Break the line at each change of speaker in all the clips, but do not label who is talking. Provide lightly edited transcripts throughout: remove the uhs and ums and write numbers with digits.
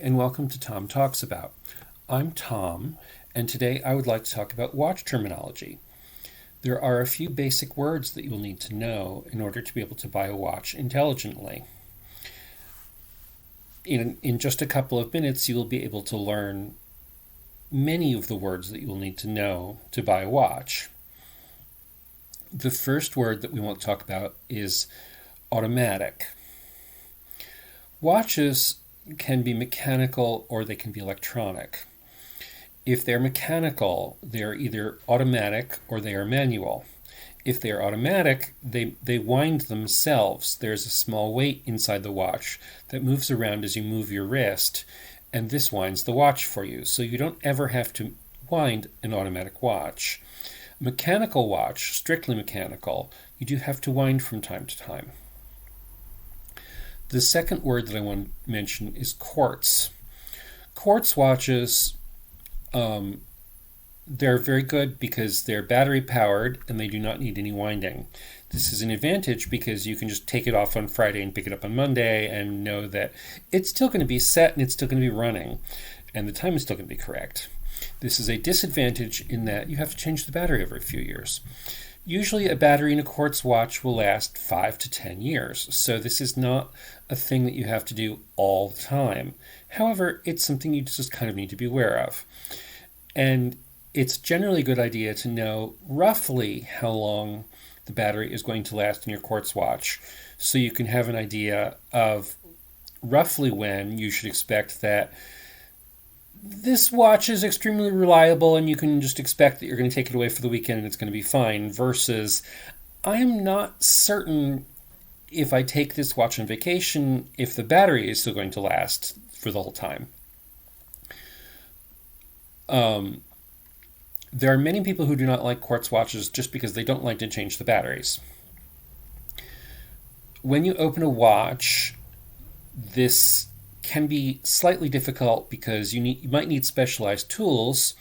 and welcome to Tom Talks About. I'm Tom, and today I would like to talk about watch terminology. There are a few basic words that you'll need to know in order to be able to buy a watch intelligently. In just a couple of minutes, you will be able to learn many of the words that you will need to know to buy a watch. The first word that we want to talk about is automatic. Watches can be mechanical or they can be electronic. If they're mechanical, they're either automatic or they are manual. If they are automatic, they wind themselves. There's a small weight inside the watch that moves around as you move your wrist, and this winds the watch for you. So you don't ever have to wind an automatic watch. Mechanical watch, strictly mechanical, you do have to wind from time to time. The second word that I want to mention is quartz. Quartz watches, they're very good because they're battery powered and they do not need any winding. This is an advantage because you can just take it off on Friday and pick it up on Monday and know that it's still going to be set and it's still going to be running and the time is still going to be correct. This is a disadvantage in that you have to change the battery every few years. Usually a battery in a quartz watch will last 5 to 10 years, so this is not a thing that you have to do all the time. However, it's something you just kind of need to be aware of. And it's generally a good idea to know roughly how long the battery is going to last in your quartz watch, so you can have an idea of roughly when you should expect that this watch is extremely reliable and you can just expect that you're going to take it away for the weekend and it's going to be fine, versus I'm not certain if I take this watch on vacation if the battery is still going to last for the whole time. There are many people who do not like quartz watches just because they don't like to change the batteries. When you open a watch, this can be slightly difficult because you might need specialized tools,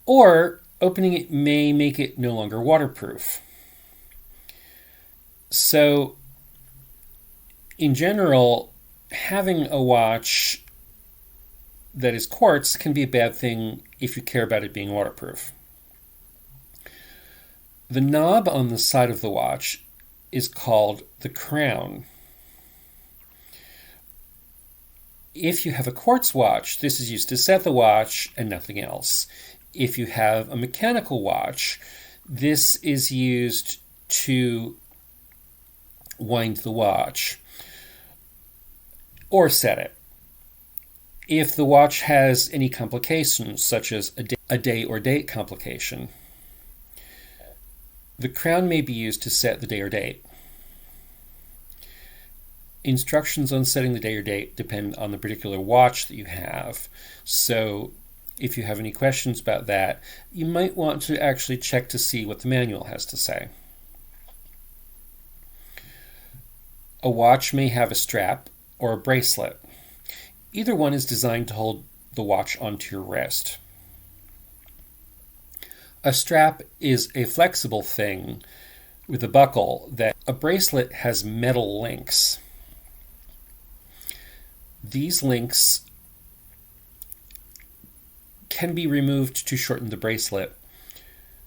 or opening it may make it no longer waterproof. So in general, having a watch that is quartz can be a bad thing if you care about it being waterproof. The knob on the side of the watch is called the crown. If you have a quartz watch, this is used to set the watch and nothing else. If you have a mechanical watch, this is used to wind the watch or set it. If the watch has any complications, such as a day or date complication, the crown may be used to set the day or date. Instructions on setting the day or date depend on the particular watch that you have. So if you have any questions about that, you might want to actually check to see what the manual has to say. A watch may have a strap or a bracelet. Either one is designed to hold the watch onto your wrist. A strap is a flexible thing with a buckle that a bracelet has metal links. These links can be removed to shorten the bracelet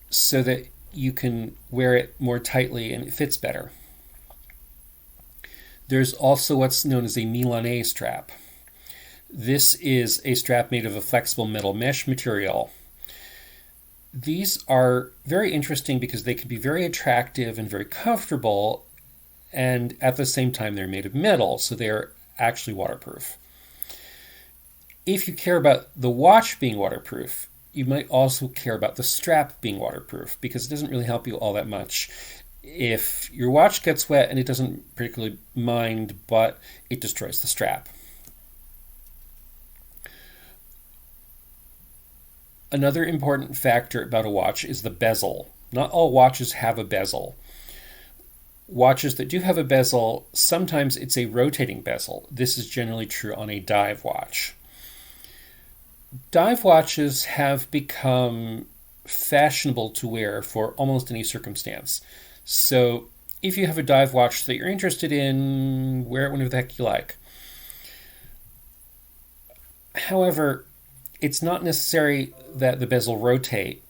so that you can wear it more tightly and it fits better. There's also what's known as a Milanese strap. This is a strap made of a flexible metal mesh material. These are very interesting because they can be very attractive and very comfortable, and at the same time they're made of metal, so they're actually waterproof. If you care about the watch being waterproof, you might also care about the strap being waterproof, because it doesn't really help you all that much if your watch gets wet and it doesn't particularly mind, but it destroys the strap. Another important factor about a watch is the bezel. Not all watches have a bezel. Watches that do have a bezel, sometimes it's a rotating bezel. This is generally true on a dive watch. Dive watches have become fashionable to wear for almost any circumstance. So if you have a dive watch that you're interested in, wear it whenever the heck you like. However, it's not necessary that the bezel rotate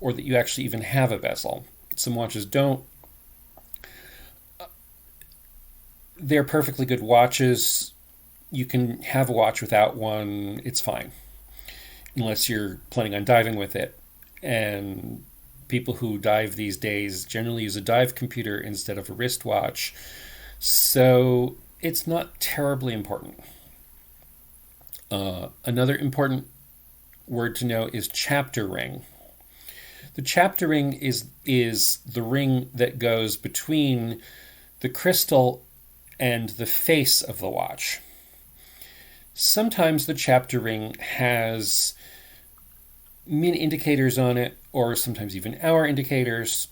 or that you actually even have a bezel. Some watches don't. They're perfectly good watches. You can have a watch without one, it's fine, unless you're planning on diving with it. And people who dive these days generally use a dive computer instead of a wristwatch, so it's not terribly important. Another important word to know is chapter ring. The chapter ring is the ring that goes between the crystal and the face of the watch. Sometimes the chapter ring has min indicators on it, or sometimes even hour indicators,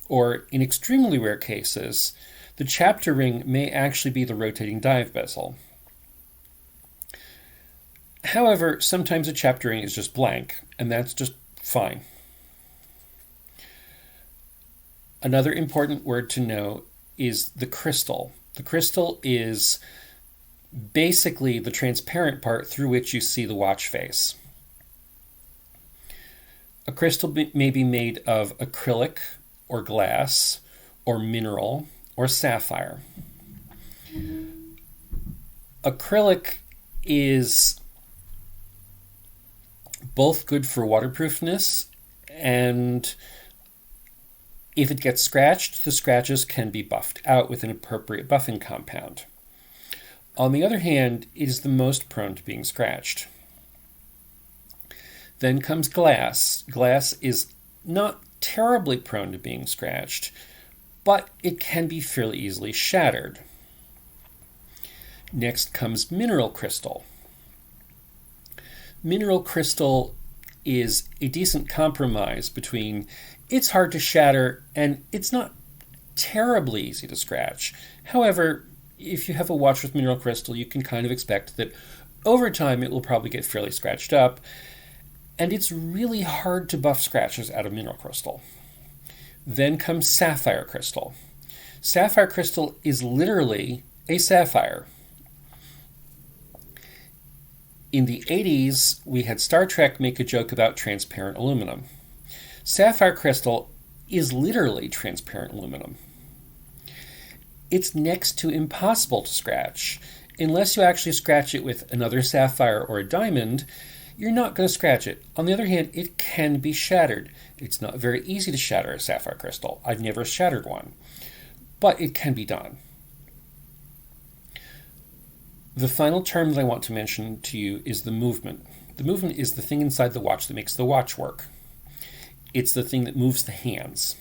or in extremely rare cases, the chapter ring may actually be the rotating dive bezel. However, sometimes a chapter ring is just blank, and that's just fine. Another important word to know is the crystal. The crystal is basically the transparent part through which you see the watch face. A crystal may be made of acrylic or glass or mineral or sapphire. Acrylic is both good for waterproofness, and if it gets scratched, the scratches can be buffed out with an appropriate buffing compound. On the other hand, it is the most prone to being scratched. Then comes glass. Glass is not terribly prone to being scratched, but it can be fairly easily shattered. Next comes mineral crystal. Mineral crystal is a decent compromise between it's hard to shatter and it's not terribly easy to scratch. However, if you have a watch with mineral crystal, you can kind of expect that over time it will probably get fairly scratched up, and it's really hard to buff scratches out of mineral crystal. Then comes sapphire crystal. Sapphire crystal is literally a sapphire. In the 80s, we had Star Trek make a joke about transparent aluminum. Sapphire crystal is literally transparent aluminum. It's next to impossible to scratch. Unless you actually scratch it with another sapphire or a diamond, you're not going to scratch it. On the other hand, it can be shattered. It's not very easy to shatter a sapphire crystal. I've never shattered one, but it can be done. The final term that I want to mention to you is the movement. The movement is the thing inside the watch that makes the watch work. It's the thing that moves the hands.